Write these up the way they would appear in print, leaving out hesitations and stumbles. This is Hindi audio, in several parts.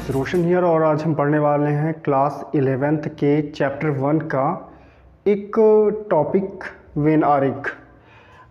इज़ रोशन हियर और आज हम पढ़ने वाले हैं क्लास 11th के चैप्टर 1 का एक टॉपिक वेन आरेख।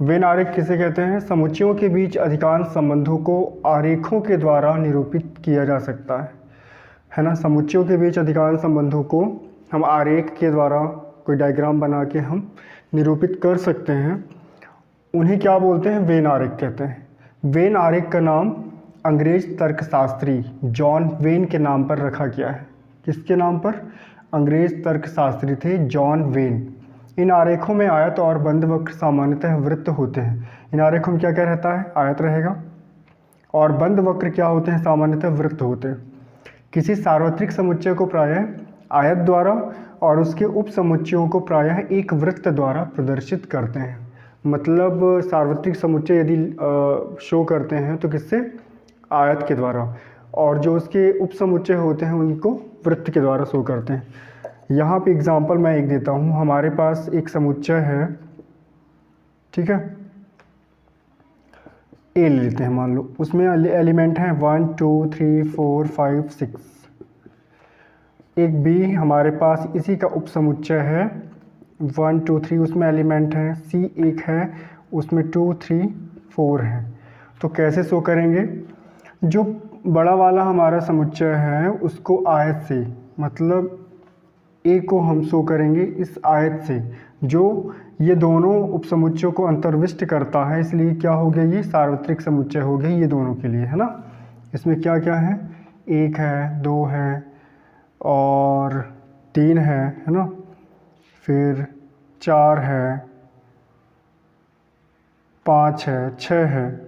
वेन आरेख किसे कहते हैं? समुच्चयों के बीच अधिकांश संबंधों को आरेखों के द्वारा निरूपित किया जा सकता है ना। समुच्चयों के बीच अधिकांश संबंधों को हम आरेख के द्वारा कोई डायग्राम बना के हम निरूपित कर सकते हैं। उन्हें क्या बोलते हैं? वेन आरेख कहते हैं। वेन आरेख का नाम अंग्रेज तर्कशास्त्री जॉन वेन के नाम पर रखा गया है। किसके नाम पर? अंग्रेज तर्कशास्त्री थे जॉन वेन। इन आरेखों में आयत और बंद वक्र सामान्यतः वृत्त होते हैं। इन आरेखों में क्या क्या रहता है? आयत रहेगा और बंद वक्र क्या होते हैं? सामान्यतः वृत्त होते हैं। किसी सार्वत्रिक समुच्चय को प्रायः आयत द्वारा और उसके उप समुच्चयों को प्रायः एक वृत्त द्वारा प्रदर्शित करते हैं। मतलब सार्वत्रिक समुच्चय यदि शो करते हैं तो किससे? आयत के द्वारा, और जो उसके उप समुच्चय होते हैं उनको वृत्त के द्वारा शो करते हैं। यहाँ पे एग्जांपल मैं एक देता हूँ। हमारे पास एक समुच्चय है, ठीक है, ए ले लेते हैं मान लो। उसमें एलिमेंट हैं 1 2 3 4 5 6। एक बी हमारे पास इसी का उप समुच्चय है 1 2 3, उसमें एलिमेंट हैं। सी एक है, उसमें 2 3 4 है। तो कैसे शो करेंगे? जो बड़ा वाला हमारा समुच्चय है उसको आयत से, मतलब ए को हम शो करेंगे इस आयत से, जो ये दोनों उपसमुच्चयों को अंतर्विष्ट करता है। इसलिए क्या हो गया? ये सार्वत्रिक समुच्चय हो गया ये दोनों के लिए, है ना। इसमें क्या क्या है? 1 है, 2 है और 3 है ना, फिर 4 है, 5 है, 6 है।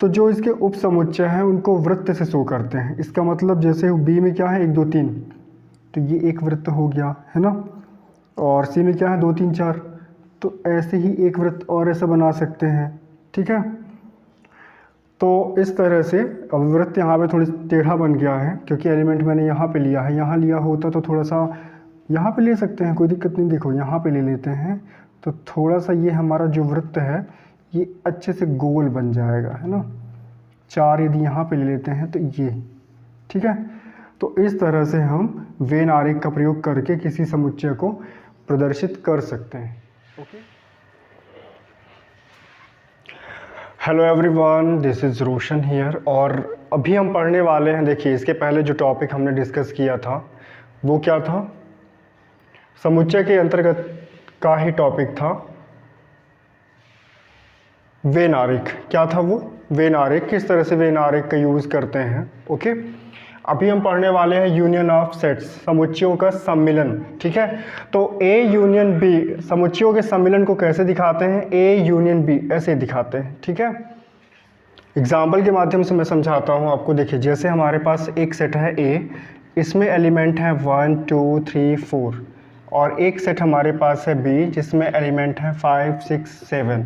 तो जो इसके उप समुच्चय हैं उनको वृत्त से शो करते हैं। इसका मतलब जैसे बी में क्या है? 1 2 3, तो ये एक वृत्त हो गया, है ना। और सी में क्या है? 2 3 4, तो ऐसे ही एक वृत्त और ऐसा बना सकते हैं, ठीक है। तो इस तरह से अब वृत्त यहाँ पे थोड़ी टेढ़ा बन गया है क्योंकि एलिमेंट मैंने यहाँ पे लिया है। यहाँ लिया होता तो थोड़ा सा यहाँ पे ले सकते हैं, कोई दिक्कत नहीं। देखो यहाँ पे ले लेते हैं तो थोड़ा सा ये हमारा जो वृत्त है ये अच्छे से गोल बन जाएगा, है ना। 4 यदि यहाँ पे ले लेते हैं तो ये, ठीक है। तो इस तरह से हम वेन आरेख का प्रयोग करके किसी समुच्चय को प्रदर्शित कर सकते हैं। Okay, hello everyone, this is Roshan here और अभी हम पढ़ने वाले हैं। देखिए, इसके पहले जो टॉपिक हमने डिस्कस किया था वो क्या था? समुच्चय के अंतर्गत का ही टॉपिक था वेन आरेख। क्या था वो? वेन आरेख। किस तरह से वेन आरेख का यूज़ करते हैं। ओके, अभी हम पढ़ने वाले हैं यूनियन ऑफ सेट्स, समुच्चयों का सम्मिलन, ठीक है। तो ए यूनियन बी, समुच्चयों के सम्मिलन को कैसे दिखाते हैं? ए यूनियन बी ऐसे दिखाते हैं, ठीक है। एग्जाम्पल के माध्यम से मैं समझाता हूँ आपको। देखिए, जैसे हमारे पास एक सेट है ए, इसमें एलिमेंट है 1 2 3 4, और एक सेट हमारे पास है बी जिसमें एलिमेंट है 5 6 7।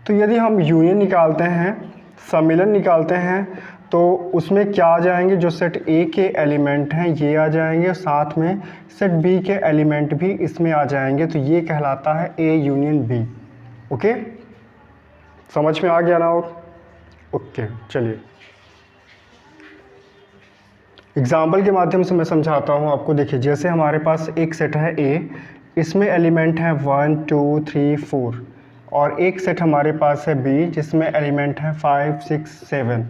तो यदि हम यूनियन निकालते हैं, सम्मिलन निकालते हैं, तो उसमें क्या आ जाएंगे? जो सेट ए के एलिमेंट हैं ये आ जाएंगे और साथ में सेट बी के एलिमेंट भी इसमें आ जाएंगे। तो ये कहलाता है ए यूनियन बी। ओके, समझ में आ गया ना? ओके, चलिए एग्जाम्पल के माध्यम से मैं समझाता हूँ आपको। देखिए, जैसे हमारे पास एक सेट है ए, इसमें एलिमेंट है 1 2 3 4, और एक सेट हमारे पास है बी जिसमें एलिमेंट है 5 6 7।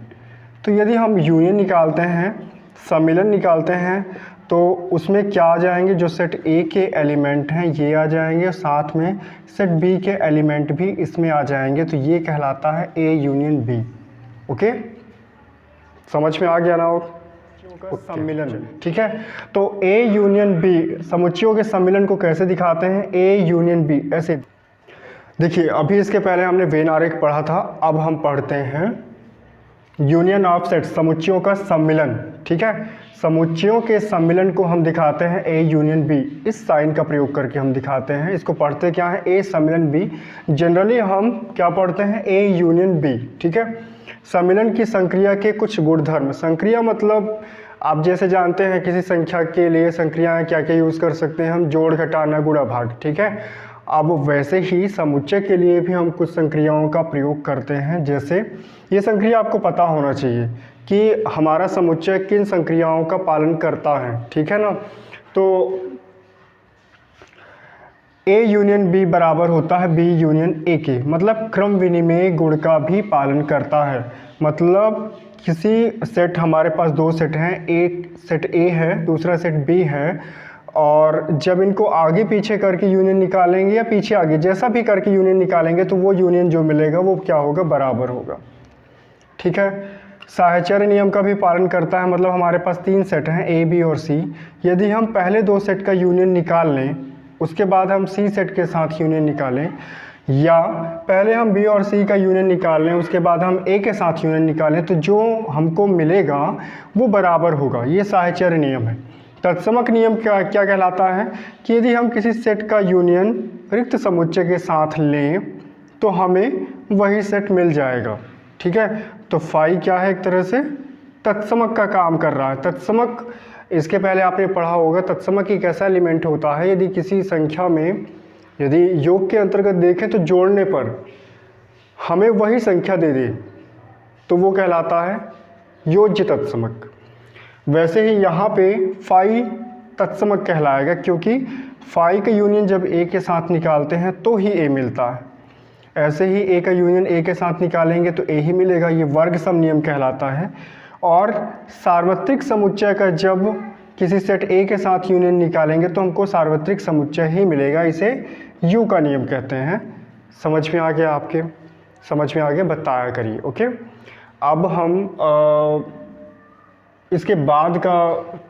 तो यदि हम यूनियन निकालते हैं, सम्मिलन निकालते हैं, तो उसमें क्या आ जाएंगे? जो सेट ए के एलिमेंट हैं ये आ जाएंगे और साथ में सेट बी के एलिमेंट भी इसमें आ जाएंगे। तो ये कहलाता है ए यूनियन बी। ओके, समझ में आ गया ना? सम्मिलन, ठीक है। तो ए यूनियन बी, समुच्चयों के सम्मिलन को कैसे दिखाते हैं? ए यूनियन बी ऐसे। देखिए, अभी इसके पहले हमने वेन आरेख पढ़ा था, अब हम पढ़ते हैं यूनियन ऑफ सेट, समुच्चयों का सम्मिलन, ठीक है। समुच्चयों के सम्मिलन को हम दिखाते हैं ए यूनियन बी। इस साइन का प्रयोग करके हम दिखाते हैं। इसको पढ़ते क्या है? ए सम्मिलन बी। जनरली हम क्या पढ़ते हैं? ए यूनियन बी, ठीक है। सम्मिलन की संक्रिया के कुछ गुणधर्म। संक्रिया मतलब आप जैसे जानते हैं किसी संख्या के लिए संक्रियाएं क्या क्या यूज़ कर सकते हैं हम? जोड़, घटाना, गुणा, भाग, ठीक है। अब वैसे ही समुच्चय के लिए भी हम कुछ संक्रियाओं का प्रयोग करते हैं। जैसे ये संक्रिया आपको पता होना चाहिए कि हमारा समुच्चय किन संक्रियाओं का पालन करता है, ठीक है ना। तो A यूनियन B बराबर होता है B यूनियन A के, मतलब क्रम विनिमय गुण का भी पालन करता है। मतलब किसी सेट, हमारे पास दो सेट हैं, एक सेट A है, दूसरा सेट B है, और जब इनको आगे पीछे करके यूनियन निकालेंगे या पीछे आगे जैसा भी करके यूनियन निकालेंगे तो वो यूनियन जो मिलेगा वो क्या होगा, बराबर होगा, ठीक है। साहचर्य नियम का भी पालन करता है। मतलब हमारे पास तीन सेट हैं A, B और C। यदि हम पहले दो सेट का यूनियन निकाल लें, उसके बाद हम C सेट के साथ यूनियन निकालें, या पहले हम B और C का यूनियन निकाल लें, उसके बाद हम A के साथ यूनियन निकालें, तो जो हमको मिलेगा वो बराबर होगा। ये साहचर्य नियम है। तत्समक नियम क्या कहलाता है कि यदि हम किसी सेट का यूनियन रिक्त समुच्चय के साथ लें तो हमें वही सेट मिल जाएगा, ठीक है। तो फाई क्या है, एक तरह से तत्समक का काम कर रहा है। तत्समक, इसके पहले आपने पढ़ा होगा, तत्समक एक ऐसा एलिमेंट होता है यदि किसी संख्या में, यदि योग के अंतर्गत देखें तो जोड़ने पर हमें वही संख्या दे दे तो वो कहलाता है योज्य तत्समक। वैसे ही यहाँ पे फाई तत्समक कहलाएगा, क्योंकि फाई का यूनियन जब A के साथ निकालते हैं तो ही A मिलता है। ऐसे ही A का यूनियन A के साथ निकालेंगे तो A ही मिलेगा। ये वर्ग सम नियम कहलाता है। और सार्वत्रिक समुच्चय का जब किसी सेट A के साथ यूनियन निकालेंगे तो हमको सार्वत्रिक समुच्चय ही मिलेगा। इसे U का नियम कहते हैं। समझ में आ गया आपके? समझ में आ गया, बताया करिए। ओके, अब हम इसके बाद का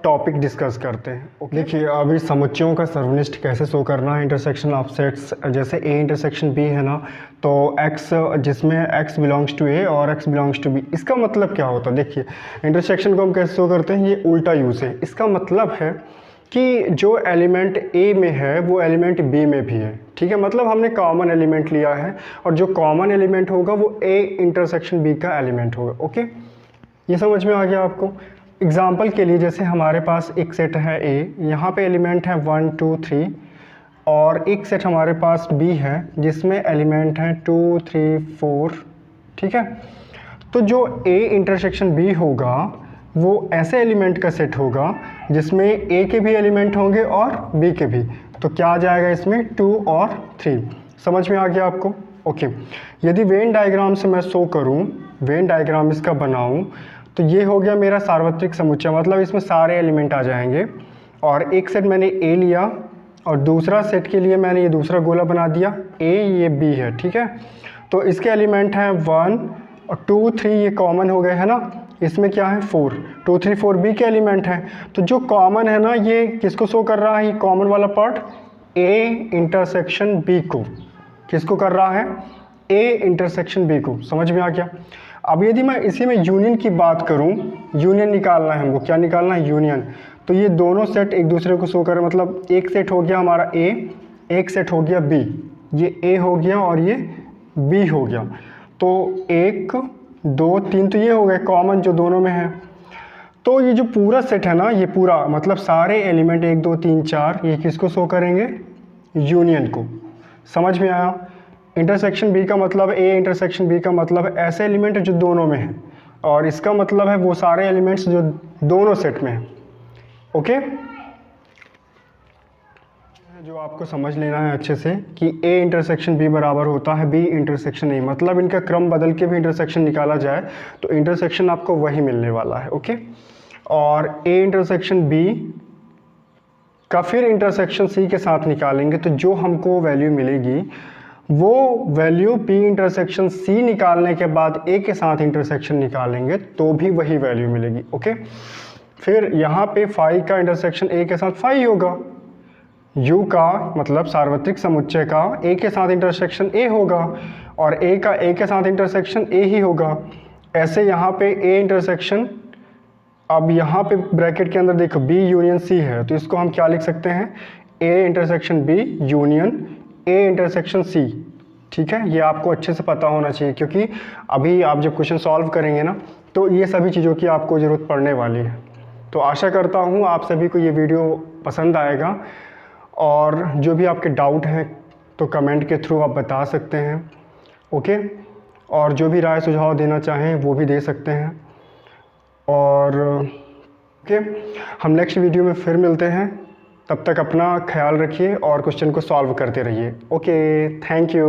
टॉपिक डिस्कस करते हैं। देखिए, अभी समुच्चयों का सर्वनिष्ठ कैसे शो करना है इंटरसेक्शन ऑफ सेट्स। जैसे A इंटरसेक्शन B है ना, तो X जिसमें X बिलोंग्स टू A और X बिलोंग्स टू B, इसका मतलब क्या होता है? देखिए, इंटरसेक्शन को हम कैसे शो करते हैं, ये उल्टा यूज है। इसका मतलब है कि जो एलिमेंट A में है वो एलिमेंट B में भी है, ठीक है। मतलब हमने कॉमन एलिमेंट लिया है और जो कॉमन एलिमेंट होगा वो A इंटरसेक्शन B का एलिमेंट होगा। ओके, ये समझ में आ गया आपको? एग्जाम्पल के लिए, जैसे हमारे पास एक सेट है A, यहाँ पे एलिमेंट है 1 2 3, और एक सेट हमारे पास B है जिसमें एलिमेंट हैं 2 3 4, ठीक है। तो जो A इंटरसेक्शन B होगा वो ऐसे एलिमेंट का सेट होगा जिसमें A के भी एलिमेंट होंगे और B के भी। तो क्या आ जाएगा इसमें, 2 और 3। समझ में आ गया आपको? ओके, यदि वेन डायग्राम से मैं शो करूँ, वेन डायग्राम इसका बनाऊँ, तो ये हो गया मेरा सार्वत्रिक समुच्चय। मतलब इसमें सारे एलिमेंट आ जाएंगे। और एक सेट मैंने A लिया और दूसरा सेट के लिए मैंने ये दूसरा गोला बना दिया, A ये B है, ठीक है। तो इसके एलिमेंट हैं 1 और 2 3, ये कॉमन हो गए है ना। इसमें क्या है, 4 2 3 4 B के एलिमेंट हैं। तो जो कॉमन है ना, ये किसको शो कर रहा है? ये कॉमन वाला पार्ट A इंटरसेक्शन B को। किसको कर रहा है? A इंटरसेक्शन B को। समझ में आ गया? अब यदि मैं इसी में यूनियन की बात करूं, यूनियन निकालना है हमको, क्या निकालना है? यूनियन। तो ये दोनों सेट एक दूसरे को शो करें, मतलब एक सेट हो गया हमारा A, एक सेट हो गया B। ये A हो गया और ये B हो गया। तो 1 2 3, तो ये हो गए कॉमन जो दोनों में है। तो ये जो पूरा सेट है ना, ये पूरा मतलब सारे एलिमेंट 1 2 3 4, ये किसको शो करेंगे? यूनियन को। समझ में आया? इंटरसेक्शन B का मतलब, A इंटरसेक्शन B का मतलब ऐसे एलिमेंट जो दोनों में है, और इसका मतलब है वो सारे एलिमेंट्स जो दोनों सेट में हैं। ओके, जो आपको समझ लेना है अच्छे से कि A इंटरसेक्शन B बराबर होता है B इंटरसेक्शन A। मतलब इनका क्रम बदल के भी इंटरसेक्शन निकाला जाए तो इंटरसेक्शन आपको वही मिलने वाला है। ओके, और A इंटरसेक्शन B का फिर इंटरसेक्शन C के साथ निकालेंगे तो जो हमको वैल्यू मिलेगी वो वैल्यू P इंटरसेक्शन C निकालने के बाद A के साथ इंटरसेक्शन निकालेंगे तो भी वही वैल्यू मिलेगी। ओके, फिर यहाँ पे फाई का इंटरसेक्शन A के साथ फाई होगा। U का मतलब सार्वत्रिक समुच्चय का A के साथ इंटरसेक्शन A होगा और A का A के साथ इंटरसेक्शन A ही होगा। ऐसे यहाँ पे A इंटरसेक्शन, अब यहाँ पे ब्रैकेट के अंदर देखो B यूनियन C है, तो इसको हम क्या लिख सकते हैं? A intersection B union A intersection C। ठीक है, ये आपको अच्छे से पता होना चाहिए, क्योंकि अभी आप जब क्वेश्चन सॉल्व करेंगे ना तो ये सभी चीज़ों की आपको ज़रूरत पड़ने वाली है। तो आशा करता हूँ आप सभी को ये वीडियो पसंद आएगा, और जो भी आपके डाउट हैं तो कमेंट के थ्रू आप बता सकते हैं। ओके, और जो भी राय सुझाव देना चाहें वो भी दे सकते हैं। और ओके, हम नेक्स्ट वीडियो में फिर मिलते हैं। तब तक अपना ख्याल रखिए और क्वेश्चन को सॉल्व करते रहिए। Okay, thank you.